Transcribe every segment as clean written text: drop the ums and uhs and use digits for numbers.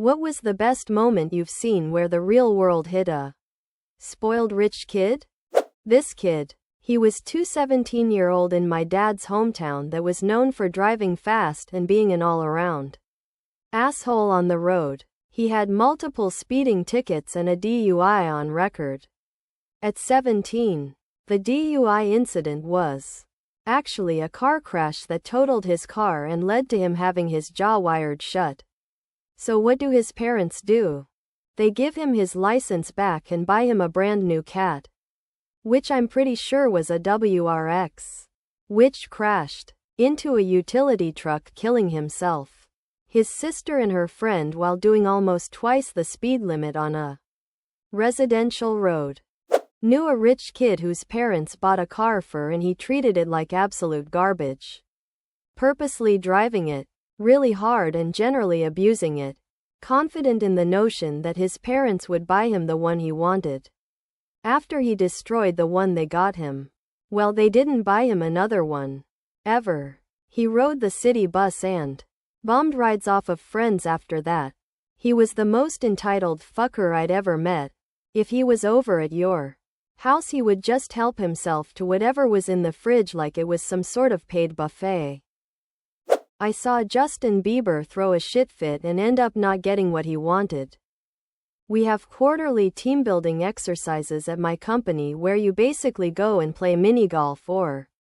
What was the best moment you've seen where the real world hit a spoiled rich kid? This kid. He was 17-year-old in my dad's hometown that was known for driving fast and being an all-around asshole on the road. He had multiple speeding tickets and a DUI on record. At 17, the DUI incident was actually a car crash that totaled his car and led to him having his jaw wired shut. So what do his parents do? They give him his license back and buy him a brand new cat, which I'm pretty sure was a WRX, which crashed into a utility truck, killing himself, his sister and her friend while doing almost twice the speed limit on a residential road. Knew a rich kid whose parents bought a car for and he treated it like absolute garbage, purposely driving it really hard and generally abusing it, confident in the notion that his parents would buy him the one he wanted. After he destroyed the one they got him, well, they didn't buy him another one. Ever. He rode the city bus and bummed rides off of friends after that. He was the most entitled fucker I'd ever met. If he was over at your house, he would just help himself to whatever was in the fridge like it was some sort of paid buffet. I saw Justin Bieber throw a shit fit and end up not getting what he wanted. We have quarterly team building exercises at my company where you basically go and play mini golf or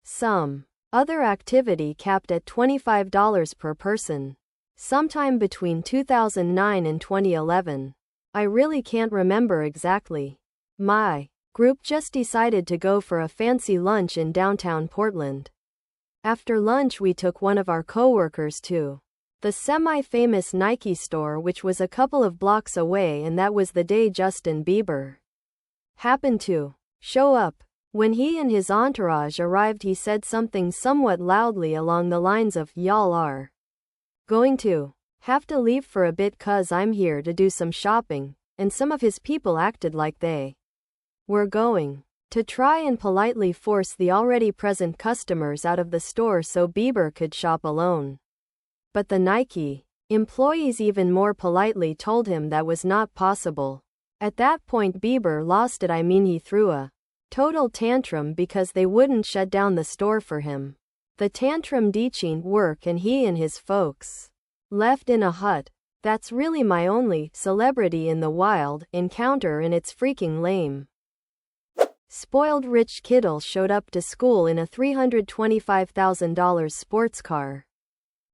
some other activity capped at $25 per person. Sometime between 2009 and 2011. I really can't remember exactly. My group just decided to go for a fancy lunch in downtown Portland. After lunch we took one of our coworkers to the semi-famous Nike store, which was a couple of blocks away, and that was the day Justin Bieber happened to show up. When he and his entourage arrived, he said something somewhat loudly along the lines of, "Y'all are going to have to leave for a bit 'cause I'm here to do some shopping," and some of his people acted like they were going to try and politely force the already present customers out of the store so Bieber could shop alone. But the Nike employees even more politely told him that was not possible. At that point Bieber lost it. I mean, he threw a total tantrum because they wouldn't shut down the store for him. The tantrum didn't work and he and his folks left in a hut. That's really my only celebrity in the wild encounter, and it's freaking lame. Spoiled rich kiddo showed up to school in a $325,000 sports car.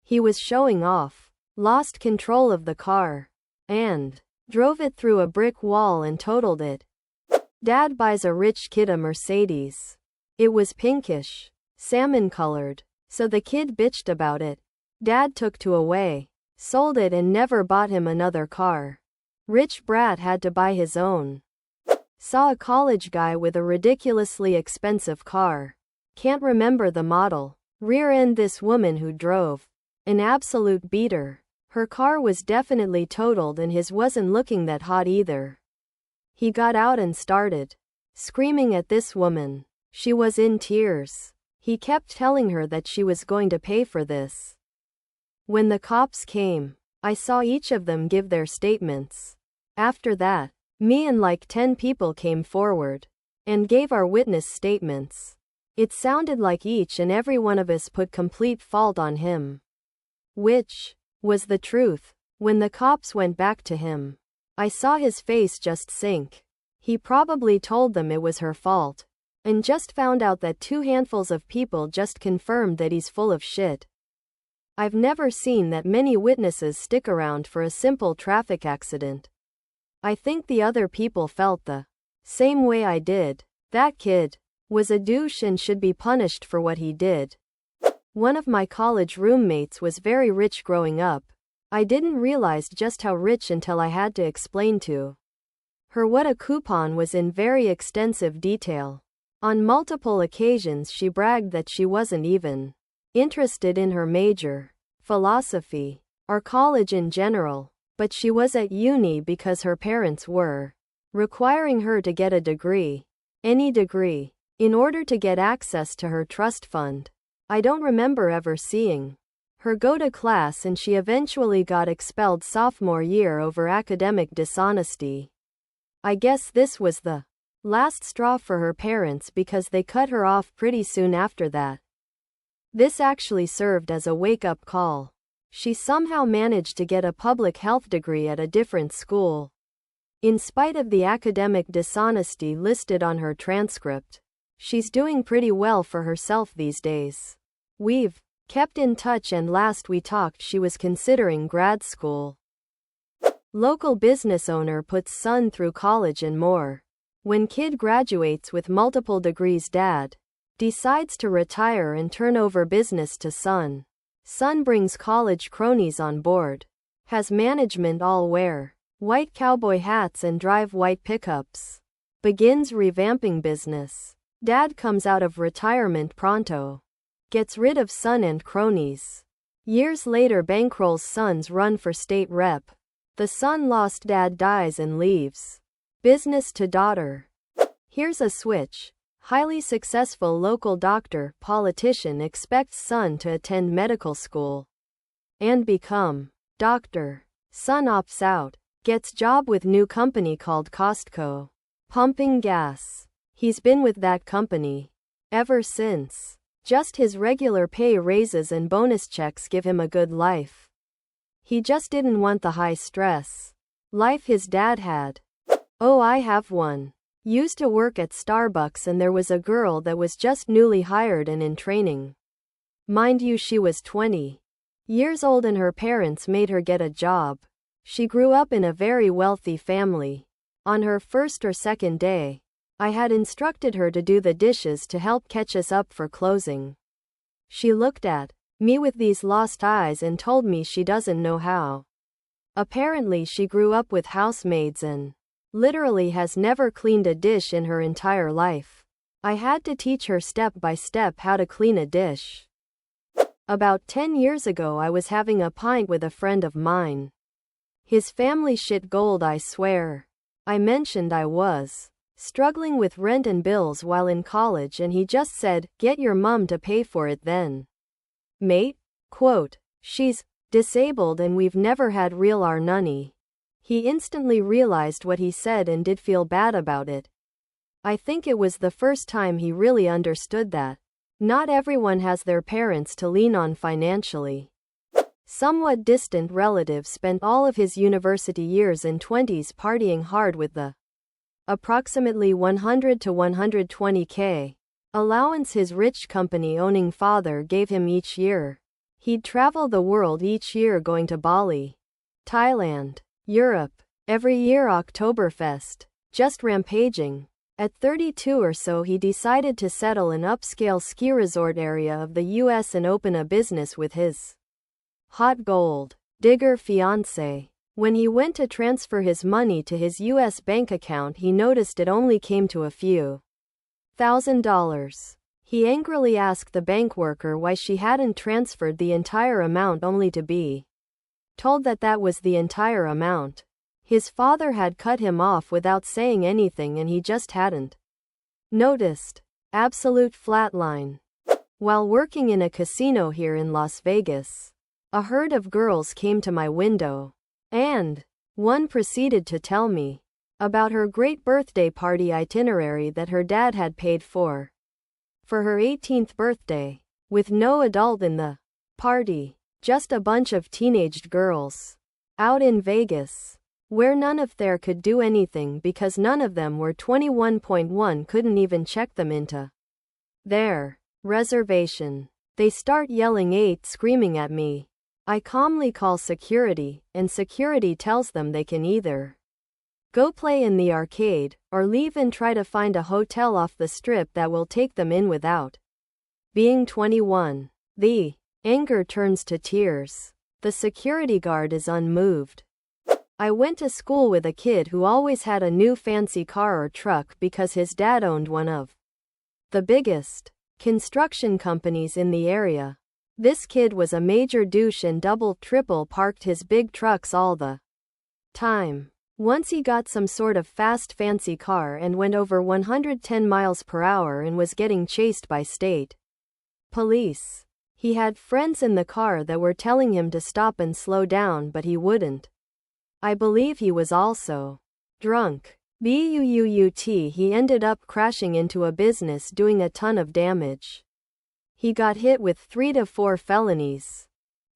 He was showing off, lost control of the car, and drove it through a brick wall and totaled it. Dad buys a rich kid a Mercedes. It was pinkish, salmon-colored, so the kid bitched about it. Dad took it away, sold it, and never bought him another car. Rich brat had to buy his own. Saw a college guy with a ridiculously expensive car. Can't remember the model. Rear-end this woman who drove an absolute beater. Her car was definitely totaled and his wasn't looking that hot either. He got out and started screaming at this woman. She was in tears. He kept telling her that she was going to pay for this. When the cops came, I saw each of them give their statements. After that, me and like 10 people came forward and gave our witness statements. It sounded like each and every one of us put complete fault on him, which was the truth. When the cops went back to him, I saw his face just sink. He probably told them it was her fault, and just found out that 2 handfuls of people just confirmed that he's full of shit. I've never seen that many witnesses stick around for a simple traffic accident. I think the other people felt the same way I did. That kid was a douche and should be punished for what he did. One of my college roommates was very rich growing up. I didn't realize just how rich until I had to explain to her what a coupon was in very extensive detail. On multiple occasions she bragged that she wasn't even interested in her major, philosophy, or college in general, but she was at uni because her parents were requiring her to get a degree, any degree, in order to get access to her trust fund. I don't remember ever seeing her go-to class, and she eventually got expelled sophomore year over academic dishonesty. I guess this was the last straw for her parents because they cut her off pretty soon after that. This actually served as a wake-up call. She somehow managed to get a public health degree at a different school. In spite of the academic dishonesty listed on her transcript, she's doing pretty well for herself these days. We've kept in touch, and last we talked she was considering grad school. Local business owner puts son through college and more. When kid graduates with multiple degrees, dad decides to retire and turn over business to son. Son brings college cronies on board. Has management all wear white cowboy hats and drive white pickups. Begins revamping business. Dad comes out of retirement pronto. Gets rid of son and cronies. Years later bankrolls son's run for state rep. The son lost, dad dies and leaves business to daughter. Here's a switch. Highly successful local doctor, politician expects son to attend medical school and become doctor. Son opts out. Gets job with new company called Costco. Pumping gas. He's been with that company ever since. Just his regular pay raises and bonus checks give him a good life. He just didn't want the high stress life his dad had. Oh, I have one. Used to work at Starbucks, and there was a girl that was just newly hired and in training. Mind you, she was 20 years old and her parents made her get a job. She grew up in a very wealthy family. On her first or second day, I had instructed her to do the dishes to help catch us up for closing. She looked at me with these lost eyes and told me she doesn't know how. Apparently she grew up with housemaids and literally has never cleaned a dish in her entire life. I had to teach her step by step how to clean a dish. About 10 years ago I was having a pint with a friend of mine. His family shit gold, I swear. I mentioned I was struggling with rent and bills while in college, and he just said, "Get your mom to pay for it then, mate." Quote, "She's disabled and we've never had real nunny." He instantly realized what he said and did feel bad about it. I think it was the first time he really understood that not everyone has their parents to lean on financially. Somewhat distant relatives spent all of his university years and 20s partying hard with the approximately 100 to 120K allowance his rich company-owning father gave him each year. He'd travel the world each year, going to Bali, Thailand, Europe, every year Oktoberfest, just rampaging. At 32 or so he decided to settle in upscale ski resort area of the US and open a business with his hot gold digger fiancé. When he went to transfer his money to his US bank account, he noticed it only came to a few $1,000. He angrily asked the bank worker why she hadn't transferred the entire amount, only to be told that that was the entire amount. His father had cut him off without saying anything and he just hadn't noticed. Absolute flatline. While working in a casino here in Las Vegas, a herd of girls came to my window, and one proceeded to tell me about her great birthday party itinerary that her dad had paid for her 18th birthday, with no adult in the party. Just a bunch of teenaged girls out in Vegas, where none of there could do anything because none of them were 21.1, couldn't even check them into their reservation. They start yelling 8, screaming at me. I calmly call security, and security tells them they can either go play in the arcade, or leave and try to find a hotel off the strip that will take them in without being 21. The anger turns to tears. The security guard is unmoved. I went to school with a kid who always had a new fancy car or truck because his dad owned one of the biggest construction companies in the area. This kid was a major douche and triple parked his big trucks all the time. Once he got some sort of fast fancy car and went over 110 miles per hour and was getting chased by state police. He had friends in the car that were telling him to stop and slow down, but he wouldn't. I believe he was also drunk. He ended up crashing into a business, doing a ton of damage. He got hit with 3 to 4 felonies.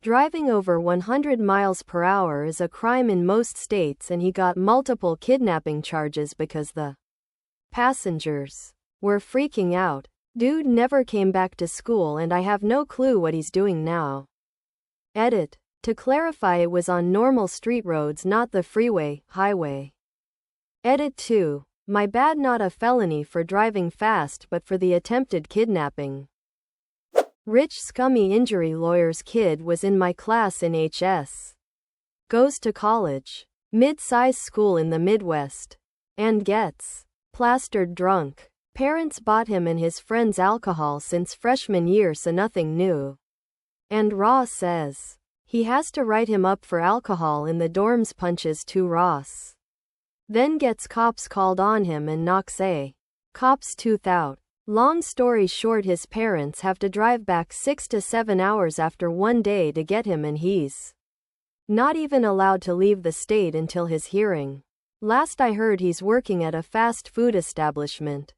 Driving over 100 miles per hour is a crime in most states, and he got multiple kidnapping charges because the passengers were freaking out. Dude never came back to school, and I have no clue what he's doing now. Edit. To clarify, it was on normal street roads, not the freeway, highway. Edit 2. My bad, not a felony for driving fast, but for the attempted kidnapping. Rich scummy injury lawyer's kid was in my class in HS. Goes to college. Mid-size school in the Midwest. And gets plastered drunk. Parents bought him and his friends alcohol since freshman year, so nothing new. And Ross says he has to write him up for alcohol in the dorms, punches to Ross. Then gets cops called on him and knocks a cop's tooth out. Long story short, his parents have to drive back 6 to 7 hours after one day to get him, and he's not even allowed to leave the state until his hearing. Last I heard, he's working at a fast food establishment.